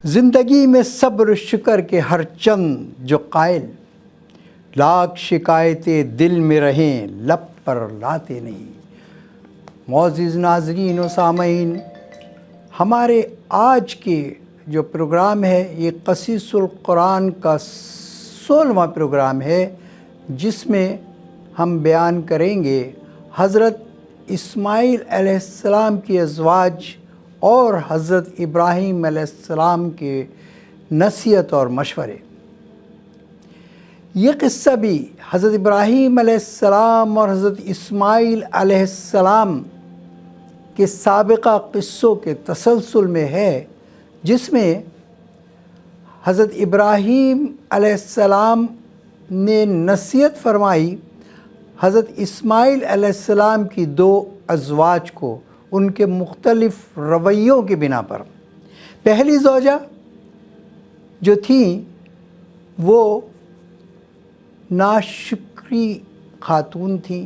زندگی میں صبر شکر کے ہر چند جو قائل، لاکھ شکایتیں دل میں رہیں لب پر لاتے نہیں۔ معزز ناظرین و سامعین، ہمارے آج کے جو پروگرام ہے یہ قصص القرآن کا 16واں پروگرام ہے، جس میں ہم بیان کریں گے حضرت اسماعیل علیہ السلام کی ازواج اور حضرت ابراہیم علیہ السلام کے نصیحت اور مشورے۔ یہ قصہ بھی حضرت ابراہیم علیہ السلام اور حضرت اسماعیل علیہ السلام کے سابقہ قصوں کے تسلسل میں ہے، جس میں حضرت ابراہیم علیہ السلام نے نصیحت فرمائی حضرت اسماعیل علیہ السلام کی 2 ازواج کو ان کے مختلف رویوں کی بنا پر۔ پہلی زوجہ جو تھیں وہ ناشکری خاتون تھیں،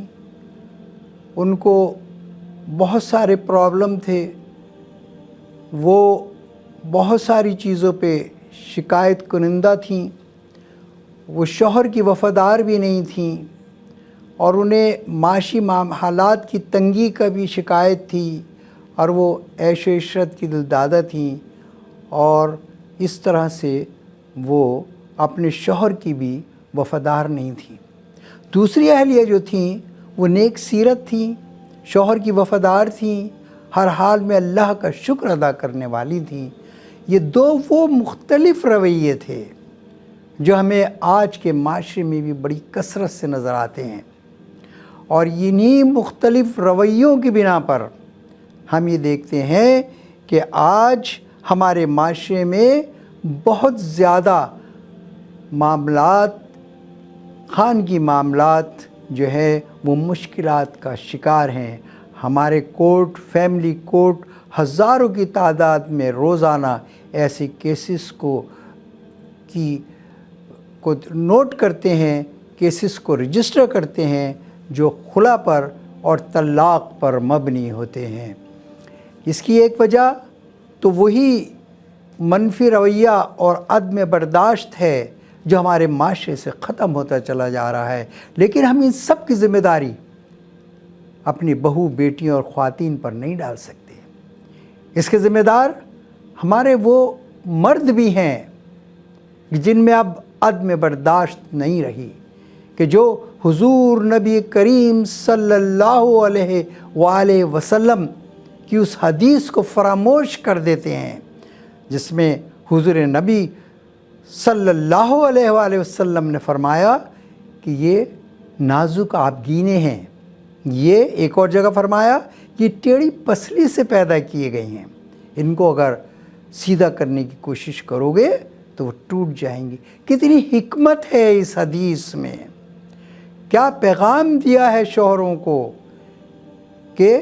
ان کو بہت سارے پرابلم تھے، وہ بہت ساری چیزوں پہ شکایت کنندہ تھیں، وہ شوہر کی وفادار بھی نہیں تھیں، اور انہیں معاشی حالات کی تنگی کا بھی شکایت تھی، اور وہ عیش و عشرت کی دلدادہ تھیں، اور اس طرح سے وہ اپنے شوہر کی بھی وفادار نہیں تھیں۔ دوسری اہلیہ جو تھیں وہ نیک سیرت تھیں، شوہر کی وفادار تھیں، ہر حال میں اللہ کا شکر ادا کرنے والی تھیں۔ یہ 2 وہ مختلف رویے تھے جو ہمیں آج کے معاشرے میں بھی بڑی کثرت سے نظر آتے ہیں، اور انہی مختلف رویوں کی بنا پر ہم یہ دیکھتے ہیں کہ آج ہمارے معاشرے میں بہت زیادہ معاملات، خانگی معاملات جو ہے وہ مشکلات کا شکار ہیں۔ ہمارے کورٹ، فیملی کورٹ ہزاروں کی تعداد میں روزانہ ایسے کیسز کو نوٹ کرتے ہیں، کیسز کو رجسٹر کرتے ہیں جو خلا پر اور طلاق پر مبنی ہوتے ہیں۔ اس کی ایک وجہ تو وہی منفی رویہ اور عدم برداشت ہے جو ہمارے معاشرے سے ختم ہوتا چلا جا رہا ہے، لیکن ہم ان سب کی ذمہ داری اپنی بہو، بیٹیوں اور خواتین پر نہیں ڈال سکتے۔ اس کے ذمہ دار ہمارے وہ مرد بھی ہیں جن میں اب عدم برداشت نہیں رہی، کہ جو حضور نبی کریم صلی اللہ علیہ وآلہ وسلم کی اس حدیث کو فراموش کر دیتے ہیں جس میں حضور نبی صلی اللہ علیہ وآلہ وسلم نے فرمایا کہ یہ نازک آبگینے ہیں، یہ ایک اور جگہ فرمایا یہ ٹیڑھی پسلی سے پیدا کیے گئے ہیں، ان کو اگر سیدھا کرنے کی کوشش کرو گے تو وہ ٹوٹ جائیں گی۔ کتنی حکمت ہے اس حدیث میں، کیا پیغام دیا ہے شوہروں کو کہ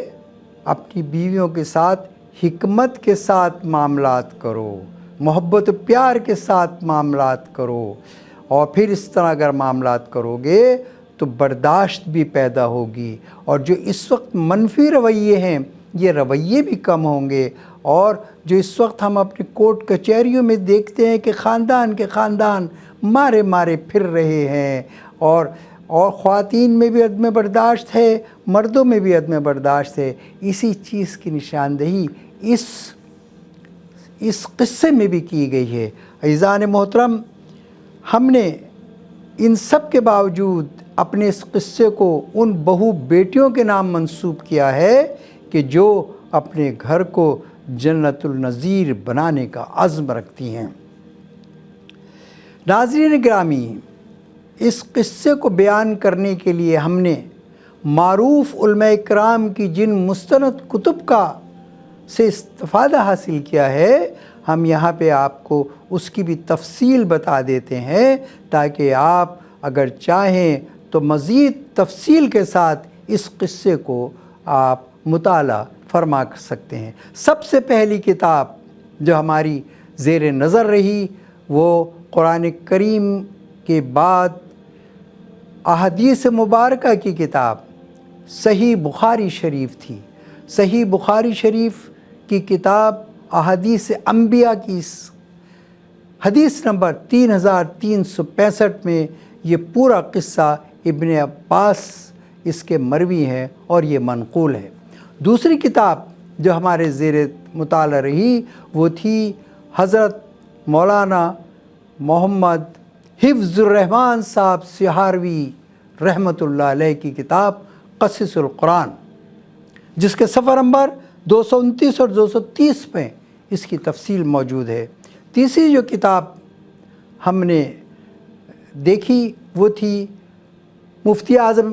اپنی بیویوں کے ساتھ حکمت کے ساتھ معاملات کرو، محبت و پیار کے ساتھ معاملات کرو، اور پھر اس طرح اگر معاملات کرو گے تو برداشت بھی پیدا ہوگی، اور جو اس وقت منفی رویے ہیں یہ رویے بھی کم ہوں گے، اور جو اس وقت ہم اپنے کورٹ کچہریوں میں دیکھتے ہیں کہ خاندان کے خاندان مارے مارے پھر رہے ہیں، اور خواتین میں بھی عدم برداشت ہے، مردوں میں بھی عدم برداشت ہے، اسی چیز کی نشاندہی اس قصے میں بھی کی گئی ہے۔ عزیزان محترم، ہم نے ان سب کے باوجود اپنے اس قصے کو ان بہو بیٹیوں کے نام منسوب کیا ہے کہ جو اپنے گھر کو جنت النظیر بنانے کا عزم رکھتی ہیں۔ ناظرین گرامی، اس قصے کو بیان کرنے کے لیے ہم نے معروف علماء کرام کی جن مستند کتب کا سے استفادہ حاصل کیا ہے، ہم یہاں پہ آپ کو اس کی بھی تفصیل بتا دیتے ہیں تاکہ آپ اگر چاہیں تو مزید تفصیل کے ساتھ اس قصے کو آپ مطالعہ فرما سکتے ہیں۔ سب سے پہلی کتاب جو ہماری زیر نظر رہی وہ قرآن کریم کے بعد احادیث مبارکہ کی کتاب صحیح بخاری شریف تھی۔ صحیح بخاری شریف کی کتاب احادیث انبیاء کی حدیث نمبر 3365 میں یہ پورا قصہ ابن عباس اس کے مروی ہے اور یہ منقول ہے۔ دوسری کتاب جو ہمارے زیر مطالعہ رہی وہ تھی حضرت مولانا محمد حفظ الرحمن صاحب سہاروی رحمۃ اللہ علیہ کی کتاب قصص القرآن، جس کے صفحہ نمبر 229 اور 230 میں اس کی تفصیل موجود ہے۔ تیسری جو کتاب ہم نے دیکھی وہ تھی مفتی اعظم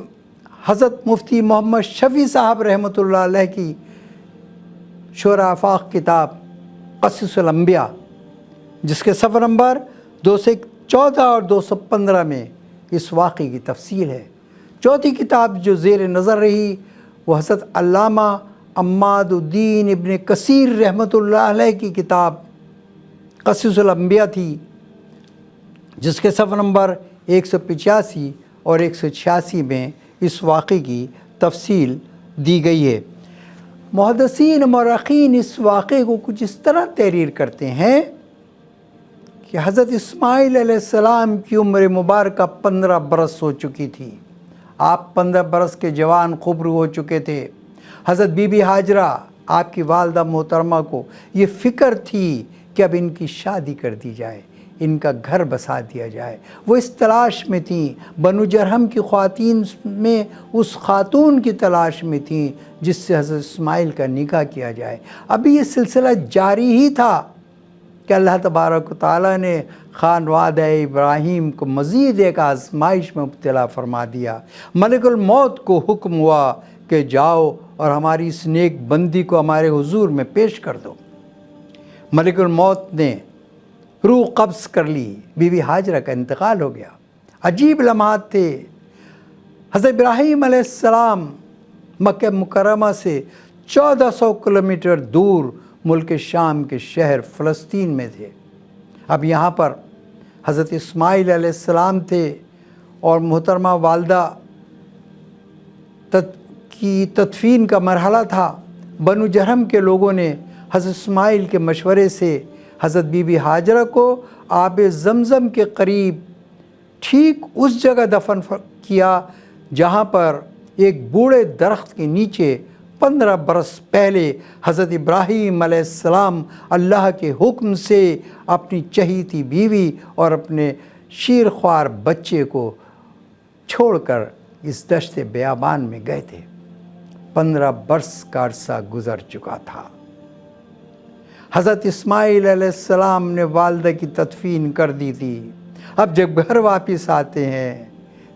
حضرت مفتی محمد شفیع صاحب رحمۃ اللہ علیہ کی شورا آفاق کتاب قصص الانبیاء، جس کے صفحہ نمبر 214 اور 215 میں اس واقعے کی تفصیل ہے۔ چوتھی کتاب جو زیر نظر رہی وہ حضرت علامہ عماد الدین ابن کثیر رحمۃ اللہ علیہ کی کتاب قصص الانبیاء تھی، جس کے صفحہ نمبر 185 اور 186 میں اس واقعے کی تفصیل دی گئی ہے۔ محدثین مورخین اس واقعے کو کچھ اس طرح تحریر کرتے ہیں کہ حضرت اسماعیل علیہ السلام کی عمر مبارکہ 15 برس ہو چکی تھی۔ آپ 15 برس کے جوان خبرو ہو چکے تھے۔ حضرت بی بی ہاجرہ آپ کی والدہ محترمہ کو یہ فکر تھی کہ اب ان کی شادی کر دی جائے، ان کا گھر بسا دیا جائے۔ وہ اس تلاش میں تھیں، بنو جرہم کی خواتین میں اس خاتون کی تلاش میں تھیں جس سے حضرت اسماعیل کا نکاح کیا جائے۔ ابھی یہ سلسلہ جاری ہی تھا کہ اللہ تبارک و تعالیٰ نے خانوادہ ابراہیم کو مزید ایک آزمائش میں مبتلا فرما دیا۔ ملک الموت کو حکم ہوا کہ جاؤ اور ہماری اس نیک بندی کو ہمارے حضور میں پیش کر دو۔ ملک الموت نے روح قبض کر لی، بی بی ہاجرہ کا انتقال ہو گیا۔ عجیب لمحات تھے۔ حضرت ابراہیم علیہ السلام مکہ مکرمہ سے 1400 کلومیٹر دور ملک شام کے شہر فلسطین میں تھے۔ اب یہاں پر حضرت اسماعیل علیہ السلام تھے اور محترمہ والدہ کی تدفین کا مرحلہ تھا۔ بنو جرہم کے لوگوں نے حضرت اسماعیل کے مشورے سے حضرت بی بی ہاجرہ کو آب زمزم کے قریب ٹھیک اس جگہ دفن کیا جہاں پر ایک بوڑھے درخت کے نیچے 15 برس پہلے حضرت ابراہیم علیہ السلام اللہ کے حکم سے اپنی چہیتی بیوی اور اپنے شیرخوار بچے کو چھوڑ کر اس دشت بیابان میں گئے تھے۔ 15 برس کا عرصہ گزر چکا تھا۔ حضرت اسماعیل علیہ السلام نے والدہ کی تدفین کر دی تھی۔ اب جب گھر واپس آتے ہیں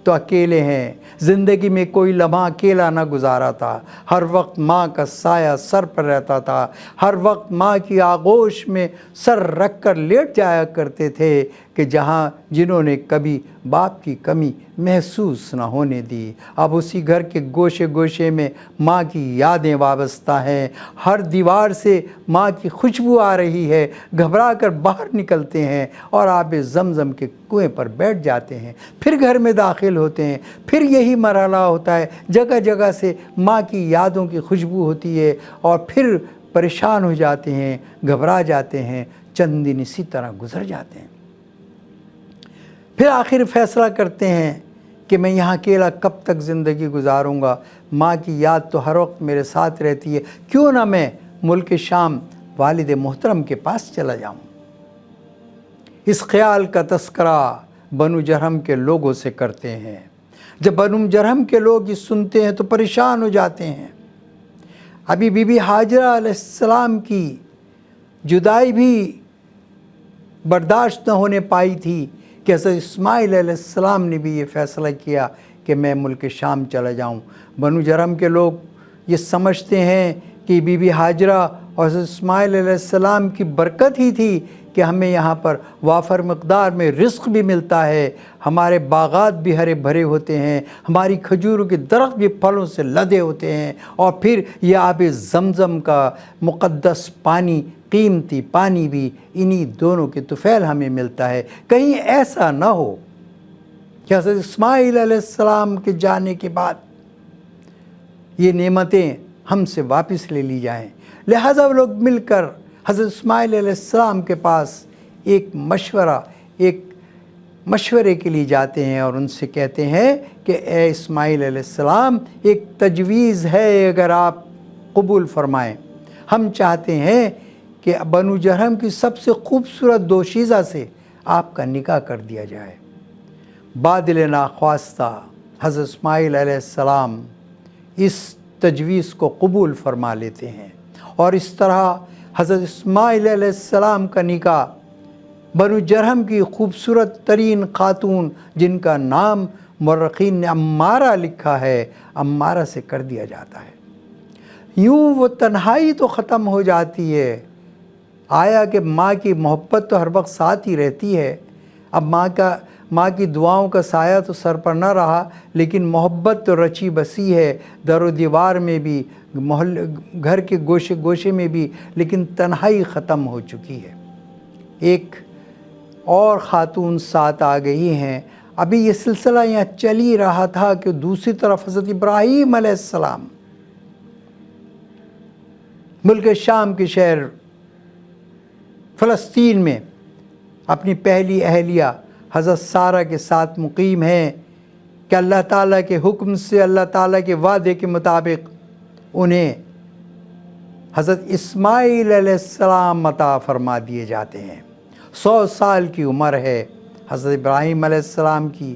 تو اکیلے ہیں۔ زندگی میں کوئی لمحہ اکیلا نہ گزارا تھا۔ ہر وقت ماں کا سایہ سر پر رہتا تھا۔ ہر وقت ماں کی آغوش میں سر رکھ کر لیٹ جایا کرتے تھے کہ جنہوں نے کبھی باپ کی کمی محسوس نہ ہونے دی۔ اب اسی گھر کے گوشے گوشے میں ماں کی یادیں وابستہ ہیں۔ ہر دیوار سے ماں کی خوشبو آ رہی ہے۔ گھبرا کر باہر نکلتے ہیں اور آب زمزم کے کنویں پر بیٹھ جاتے ہیں۔ پھر گھر میں داخل ہوتے ہیں۔ پھر یہی مرحلہ ہوتا ہے، جگہ جگہ سے ماں کی یادوں کی خوشبو ہوتی ہے اور پھر پریشان ہو جاتے ہیں، گھبرا جاتے ہیں۔ چند دن اسی طرح گزر جاتے ہیں۔ پھر آخر فیصلہ کرتے ہیں کہ میں یہاں اکیلا کب تک زندگی گزاروں گا، ماں کی یاد تو ہر وقت میرے ساتھ رہتی ہے، کیوں نہ میں ملک شام والد محترم کے پاس چلا جاؤں۔ اس خیال کا تذکرہ بنو جرہم کے لوگوں سے کرتے ہیں۔ جب بنو جرہم کے لوگ یہ سنتے ہیں تو پریشان ہو جاتے ہیں۔ ابھی بی بی ہاجرہ علیہ السلام کی جدائی بھی برداشت نہ ہونے پائی تھی کہ حضرت اسماعیل علیہ السلام نے بھی یہ فیصلہ کیا کہ میں ملک شام چلا جاؤں۔ بنو جرہم کے لوگ یہ سمجھتے ہیں کہ بی بی ہاجرہ اور حضرت اسماعیل علیہ السلام کی برکت ہی تھی کہ ہمیں یہاں پر وافر مقدار میں رزق بھی ملتا ہے، ہمارے باغات بھی ہرے بھرے ہوتے ہیں، ہماری کھجوروں کے درخت بھی پھلوں سے لدے ہوتے ہیں، اور پھر یہ آب زمزم کا مقدس پانی، قیمتی پانی بھی انہی دونوں کے طفیل ہمیں ملتا ہے۔ کہیں ایسا نہ ہو کہ حضرت اسماعیل علیہ السلام کے جانے کے بعد یہ نعمتیں ہم سے واپس لے لی جائیں۔ لہٰذا وہ لوگ مل کر حضرت اسماعیل علیہ السلام کے پاس ایک مشورے کے لیے جاتے ہیں اور ان سے کہتے ہیں کہ اے اسماعیل علیہ السلام، ایک تجویز ہے، اگر آپ قبول فرمائیں، ہم چاہتے ہیں کہ بنو جرہم کی سب سے خوبصورت دوشیزہ سے آپ کا نکاح کر دیا جائے۔ بادل ناخواستہ حضرت اسماعیل علیہ السلام اس تجویز کو قبول فرما لیتے ہیں، اور اس طرح حضرت اسماعیل علیہ السلام کا نکاح بنو جرہم کی خوبصورت ترین خاتون، جن کا نام مورخین نے امارہ لکھا ہے، امارہ سے کر دیا جاتا ہے۔ یوں وہ تنہائی تو ختم ہو جاتی ہے۔ آیا کہ ماں کی محبت تو ہر وقت ساتھ ہی رہتی ہے، اب ماں کی دعاؤں کا سایہ تو سر پر نہ رہا، لیکن محبت تو رچی بسی ہے در و دیوار میں بھی، گھر کے گوشے گوشے میں بھی، لیکن تنہائی ختم ہو چکی ہے۔ ایک اور خاتون ساتھ آ گئی ہیں۔ ابھی یہ سلسلہ یہاں چل ہی رہا تھا کہ دوسری طرف حضرت ابراہیم علیہ السلام ملک شام کے شہر فلسطین میں اپنی پہلی اہلیہ حضرت سارہ کے ساتھ مقیم ہیں کہ اللہ تعالیٰ کے حکم سے، اللہ تعالیٰ کے وعدے کے مطابق انہیں حضرت اسماعیل علیہ السلام عطا فرما دیے جاتے ہیں۔ 100 سال کی عمر ہے حضرت ابراہیم علیہ السلام کی،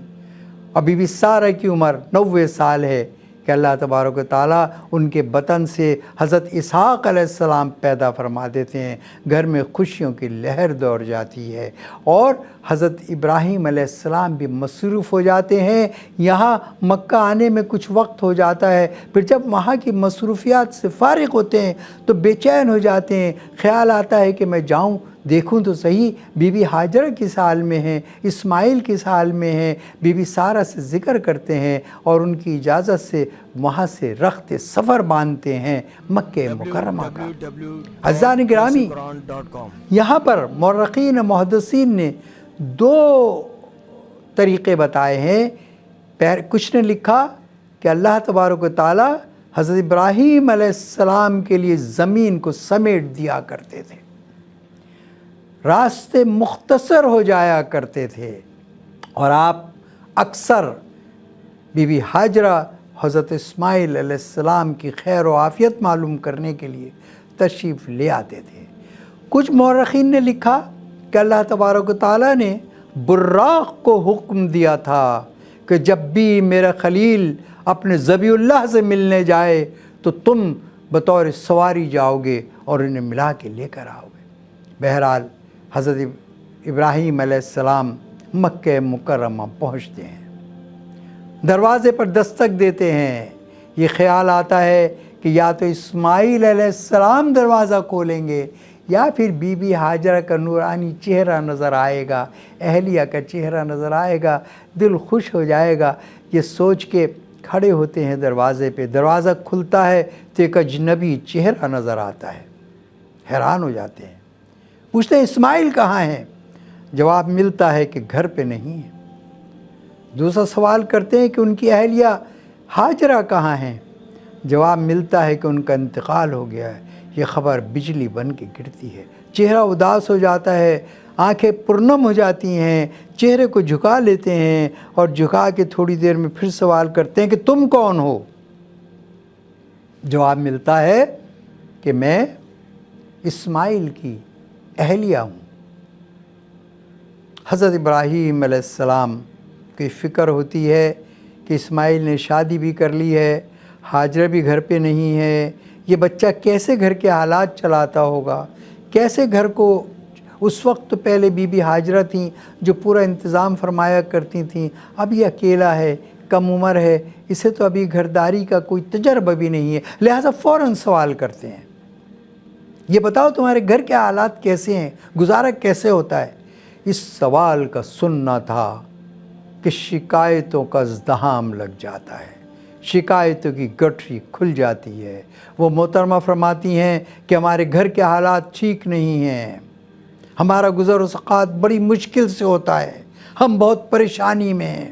اور بی بی سارہ کی عمر 90 سال ہے کہ اللہ تبارک و تعالیٰ ان کے بطن سے حضرت اسحاق علیہ السلام پیدا فرما دیتے ہیں۔ گھر میں خوشیوں کی لہر دوڑ جاتی ہے، اور حضرت ابراہیم علیہ السلام بھی مصروف ہو جاتے ہیں۔ یہاں مکہ آنے میں کچھ وقت ہو جاتا ہے، پھر جب وہاں کی مصروفیات سے فارغ ہوتے ہیں تو بے چین ہو جاتے ہیں۔ خیال آتا ہے کہ میں جاؤں دیکھوں تو صحیح بی بی ہاجرہ کس حال میں ہیں، اسماعیل کس حال میں ہیں۔ بی بی سارہ سے ذکر کرتے ہیں اور ان کی اجازت سے وہاں سے رخت سفر باندھتے ہیں مکہ مکرمہ کا۔ عزیزان گرامی، یہاں پر مورخین محدثین نے 2 طریقے بتائے ہیں۔ کچھ نے لکھا کہ اللہ تبارک و تعالی حضرت ابراہیم علیہ السلام کے لیے زمین کو سمیٹ دیا کرتے تھے، راستے مختصر ہو جایا کرتے تھے، اور آپ اکثر بی بی ہاجرہ حضرت اسماعیل علیہ السلام کی خیر و عافیت معلوم کرنے کے لیے تشریف لے آتے تھے۔ کچھ مورخین نے لکھا کہ اللہ تبارک و تعالیٰ نے براق کو حکم دیا تھا کہ جب بھی میرا خلیل اپنے ذبیح اللہ سے ملنے جائے تو تم بطور سواری جاؤ گے اور انہیں ملا کے لے کر آؤ گے۔ بہرحال حضرت ابراہیم علیہ السلام مکہ مکرمہ پہنچتے ہیں، دروازے پر دستک دیتے ہیں۔ یہ خیال آتا ہے کہ یا تو اسماعیل علیہ السلام دروازہ کھولیں گے، یا پھر بی بی ہاجرہ کا نورانی چہرہ نظر آئے گا، اہلیہ کا چہرہ نظر آئے گا، دل خوش ہو جائے گا۔ یہ سوچ کے کھڑے ہوتے ہیں دروازے پہ، دروازہ کھلتا ہے تو ایک اجنبی چہرہ نظر آتا ہے، حیران ہو جاتے ہیں، پوچھتے ہیں اسماعیل کہاں ہیں؟ جواب ملتا ہے کہ گھر پہ نہیں ہے۔ دوسرا سوال کرتے ہیں کہ ان کی اہلیہ ہاجرہ کہاں ہیں؟ جواب ملتا ہے کہ ان کا انتقال ہو گیا ہے۔ یہ خبر بجلی بن کے گرتی ہے، چہرہ اداس ہو جاتا ہے، آنکھیں پرنم ہو جاتی ہیں، چہرے کو جھکا لیتے ہیں، اور جھکا کے تھوڑی دیر میں پھر سوال کرتے ہیں کہ تم کون ہو؟ جواب ملتا ہے کہ میں اسماعیل کی اہلیہ ہوں۔ حضرت ابراہیم علیہ السلام کی فکر ہوتی ہے کہ اسماعیل نے شادی بھی کر لی ہے، ہاجرہ بھی گھر پہ نہیں ہے، یہ بچہ کیسے گھر کے حالات چلاتا ہوگا، کیسے گھر کو، اس وقت تو پہلے بی بی ہاجرہ تھیں جو پورا انتظام فرمایا کرتی تھیں، اب یہ اکیلا ہے، کم عمر ہے، اسے تو ابھی گھرداری کا کوئی تجربہ بھی نہیں ہے، لہٰذا فوراً سوال کرتے ہیں، یہ بتاؤ تمہارے گھر کے حالات کیسے ہیں، گزارا کیسے ہوتا ہے؟ اس سوال کا سننا تھا کہ شکایتوں کا ازدحام لگ جاتا ہے، شکایتوں کی گٹھری کھل جاتی ہے۔ وہ محترمہ فرماتی ہیں کہ ہمارے گھر کے حالات ٹھیک نہیں ہیں، ہمارا گزر و سقات بڑی مشکل سے ہوتا ہے، ہم بہت پریشانی میں ہیں۔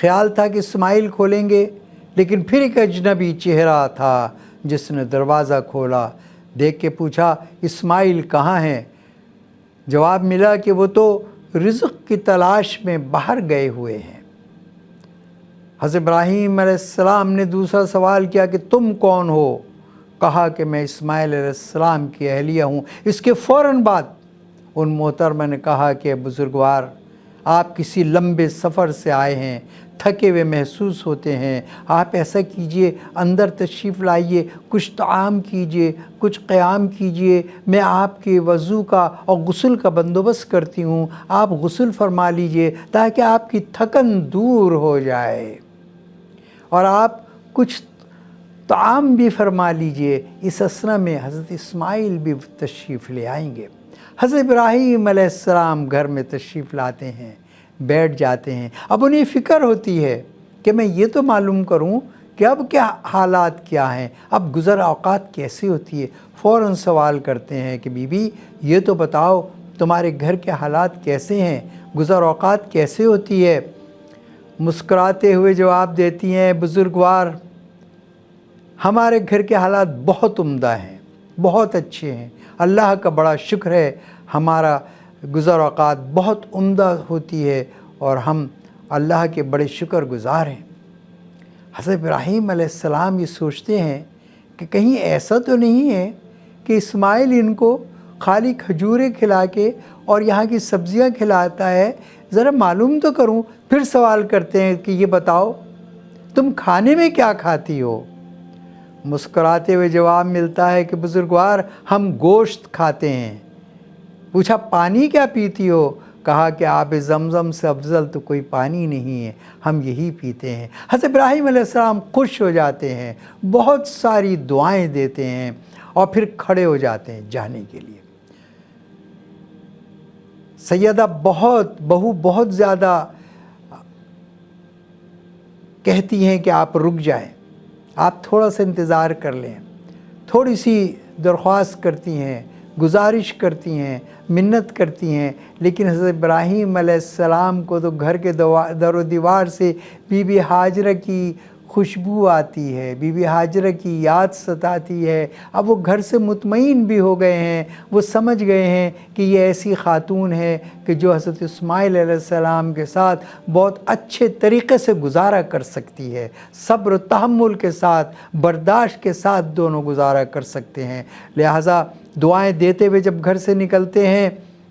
خیال تھا کہ اسماعیل کھولیں گے، لیکن پھر ایک اجنبی چہرہ تھا جس نے دروازہ کھولا۔ دیکھ کے پوچھا اسماعیل کہاں ہیں؟ جواب ملا کہ وہ تو رزق کی تلاش میں باہر گئے ہوئے ہیں۔ حضرت ابراہیم علیہ السلام نے دوسرا سوال کیا کہ تم کون ہو؟ کہا کہ میں اسماعیل علیہ السلام کی اہلیہ ہوں۔ اس کے فوراً بعد ان محترمہ نے کہا کہ بزرگوار، آپ کسی لمبے سفر سے آئے ہیں، تھکے ہوئے محسوس ہوتے ہیں، آپ ایسا کیجئے اندر تشریف لائیے، کچھ طعام کیجئے، کچھ قیام کیجئے، میں آپ کے وضو کا اور غسل کا بندوبست کرتی ہوں، آپ غسل فرما لیجئے تاکہ آپ کی تھکن دور ہو جائے، اور آپ کچھ طعام بھی فرما لیجئے۔ اس اثنا میں حضرت اسماعیل بھی تشریف لے آئیں گے۔ حضرت ابراہیم علیہ السلام گھر میں تشریف لاتے ہیں، بیٹھ جاتے ہیں۔ اب انہیں فکر ہوتی ہے کہ میں یہ تو معلوم کروں کہ اب کیا حالات کیا ہیں، اب گزر اوقات کیسی ہوتی ہے۔ فوراً سوال کرتے ہیں کہ بی بی یہ تو بتاؤ تمہارے گھر کے حالات کیسے ہیں، گزر اوقات کیسے ہوتی ہے؟ مسکراتے ہوئے جواب دیتی ہیں بزرگوار، ہمارے گھر کے حالات بہت عمدہ ہیں، بہت اچھے ہیں، اللہ کا بڑا شکر ہے، ہمارا گزر اوقات بہت عمدہ ہوتی ہے اور ہم اللہ کے بڑے شکر گزار ہیں۔ حضرت ابراہیم علیہ السلام یہ سوچتے ہیں کہ کہیں ایسا تو نہیں ہے کہ اسماعیل ان کو خالی کھجوریں کھلا کے اور یہاں کی سبزیاں کھلاتا ہے، ذرا معلوم تو کروں۔ پھر سوال کرتے ہیں کہ یہ بتاؤ تم کھانے میں کیا کھاتی ہو؟ مسکراتے ہوئے جواب ملتا ہے کہ بزرگوار ہم گوشت کھاتے ہیں۔ پوچھا پانی کیا پیتی ہو؟ کہا کہ آب زمزم سے افضل تو کوئی پانی نہیں ہے، ہم یہی پیتے ہیں۔ حضرت ابراہیم علیہ السلام خوش ہو جاتے ہیں، بہت ساری دعائیں دیتے ہیں اور پھر کھڑے ہو جاتے ہیں جانے کے لیے۔ سیدہ بہو بہت زیادہ کہتی ہیں کہ آپ رک جائیں، آپ تھوڑا سا انتظار کر لیں، تھوڑی سی درخواست کرتی ہیں، گزارش کرتی ہیں، منت کرتی ہیں، لیکن حضرت ابراہیم علیہ السلام کو تو گھر کے در و دیوار سے بی بی ہاجرہ کی خوشبو آتی ہے، بی بی ہاجرہ کی یاد ستاتی ہے۔ اب وہ گھر سے مطمئن بھی ہو گئے ہیں، وہ سمجھ گئے ہیں کہ یہ ایسی خاتون ہے کہ جو حضرت اسماعیل علیہ السلام کے ساتھ بہت اچھے طریقے سے گزارا کر سکتی ہے، صبر و تحمل کے ساتھ، برداشت کے ساتھ دونوں گزارا کر سکتے ہیں۔ لہٰذا دعائیں دیتے ہوئے جب گھر سے نکلتے ہیں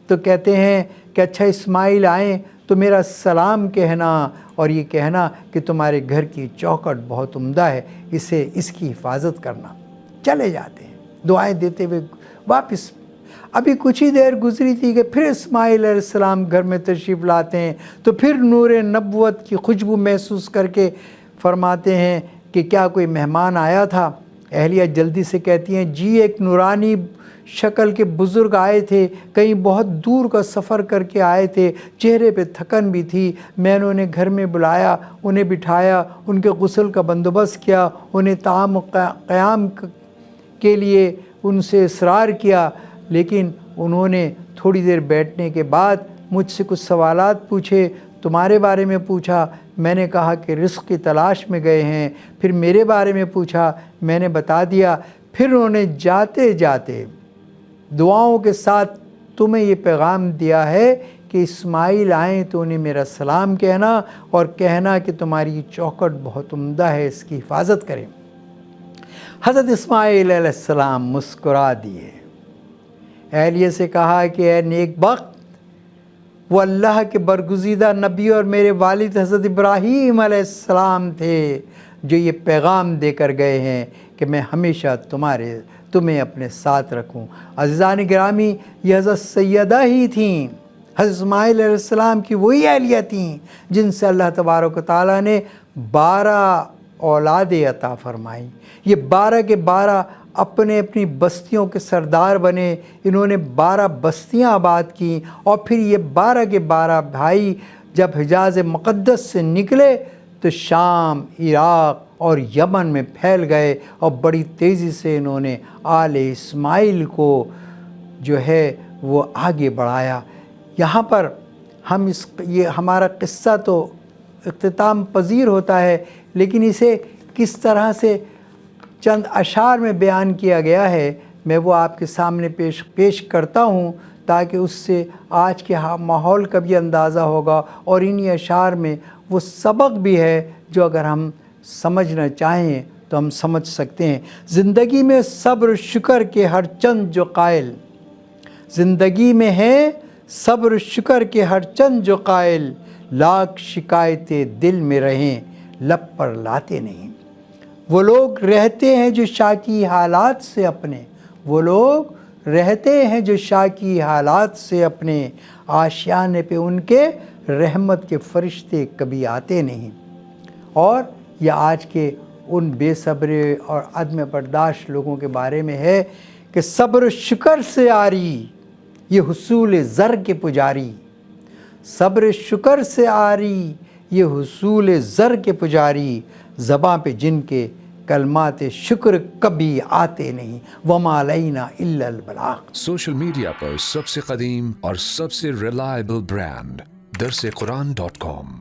تو کہتے ہیں کہ اچھا اسماعیل آئیں تو میرا سلام کہنا اور یہ کہنا کہ تمہارے گھر کی چوکھٹ بہت عمدہ ہے، اس کی حفاظت کرنا۔ چلے جاتے ہیں دعائیں دیتے ہوئے واپس۔ ابھی کچھ ہی دیر گزری تھی کہ پھر اسماعیل علیہ السلام گھر میں تشریف لاتے ہیں تو پھر نور نبوت کی خوشبو محسوس کر کے فرماتے ہیں کہ کیا کوئی مہمان آیا تھا؟ اہلیہ جلدی سے کہتی ہیں جی ایک نورانی شکل کے بزرگ آئے تھے، کہیں بہت دور کا سفر کر کے آئے تھے، چہرے پہ تھکن بھی تھی، میں نے انہیں گھر میں بلایا، انہیں بٹھایا، ان کے غسل کا بندوبست کیا، انہیں طعام و قیام کے لیے ان سے اصرار کیا، لیکن انہوں نے تھوڑی دیر بیٹھنے کے بعد مجھ سے کچھ سوالات پوچھے، تمہارے بارے میں پوچھا، میں نے کہا کہ رزق کی تلاش میں گئے ہیں، پھر میرے بارے میں پوچھا، میں نے بتا دیا، پھر انہوں نے جاتے جاتے دعاؤں کے ساتھ تمہیں یہ پیغام دیا ہے کہ اسماعیل آئیں تو انہیں میرا سلام کہنا اور کہنا کہ تمہاری یہ چوکھٹ بہت عمدہ ہے، اس کی حفاظت کریں۔ حضرت اسماعیل علیہ السلام مسکرا دیے، اہلیہ سے کہا کہ اے نیک بخت، وہ اللہ کے برگزیدہ نبی اور میرے والد حضرت ابراہیم علیہ السلام تھے جو یہ پیغام دے کر گئے ہیں کہ میں ہمیشہ تمہیں اپنے ساتھ رکھوں۔ عزیزان گرامی، یہ حضرت سیدہ ہی تھیں، حضرت اسماعیل علیہ السلام کی وہی اہلیہ تھیں جن سے اللہ تبارک و تعالیٰ نے 12 اولادیں عطا فرمائیں۔ یہ 12 کے 12 اپنی بستیوں کے سردار بنے، انہوں نے 12 بستیاں آباد کیں، اور پھر یہ 12 کے 12 بھائی جب حجاز مقدس سے نکلے تو شام، عراق اور یمن میں پھیل گئے، اور بڑی تیزی سے انہوں نے آل اسماعیل کو جو ہے وہ آگے بڑھایا۔ یہاں پر یہ ہمارا قصہ تو اختتام پذیر ہوتا ہے، لیکن اسے کس طرح سے چند اشعار میں بیان کیا گیا ہے میں وہ آپ کے سامنے پیش کرتا ہوں، تاکہ اس سے آج کے ماحول کا بھی اندازہ ہوگا، اور انہی اشعار میں وہ سبق بھی ہے جو اگر ہم سمجھنا چاہیں تو ہم سمجھ سکتے ہیں۔ زندگی میں صبر شکر کے ہر چند جو قائل، زندگی میں ہے صبر شکر کے ہر چند جو قائل، لاکھ شکایتیں دل میں رہیں لب پر لاتے نہیں۔ وہ لوگ رہتے ہیں جو شاکی حالات سے اپنے، وہ لوگ رہتے ہیں جو شاکی حالات سے اپنے، آشیانے پہ ان کے رحمت کے فرشتے کبھی آتے نہیں۔ اور یہ آج کے ان بے صبرے اور عدم برداشت لوگوں کے بارے میں ہے کہ صبر و شکر سے آری یہ حصول زر کے پجاری، صبر شکر سے آری یہ حصول زر کے پجاری، زباں پہ جن کے کلمات شکر کبھی آتے نہیں، وما علینا الا البلاغ۔ سوشل میڈیا پر سب سے قدیم اور سب سے ریلائبل برانڈ درسقرآن.com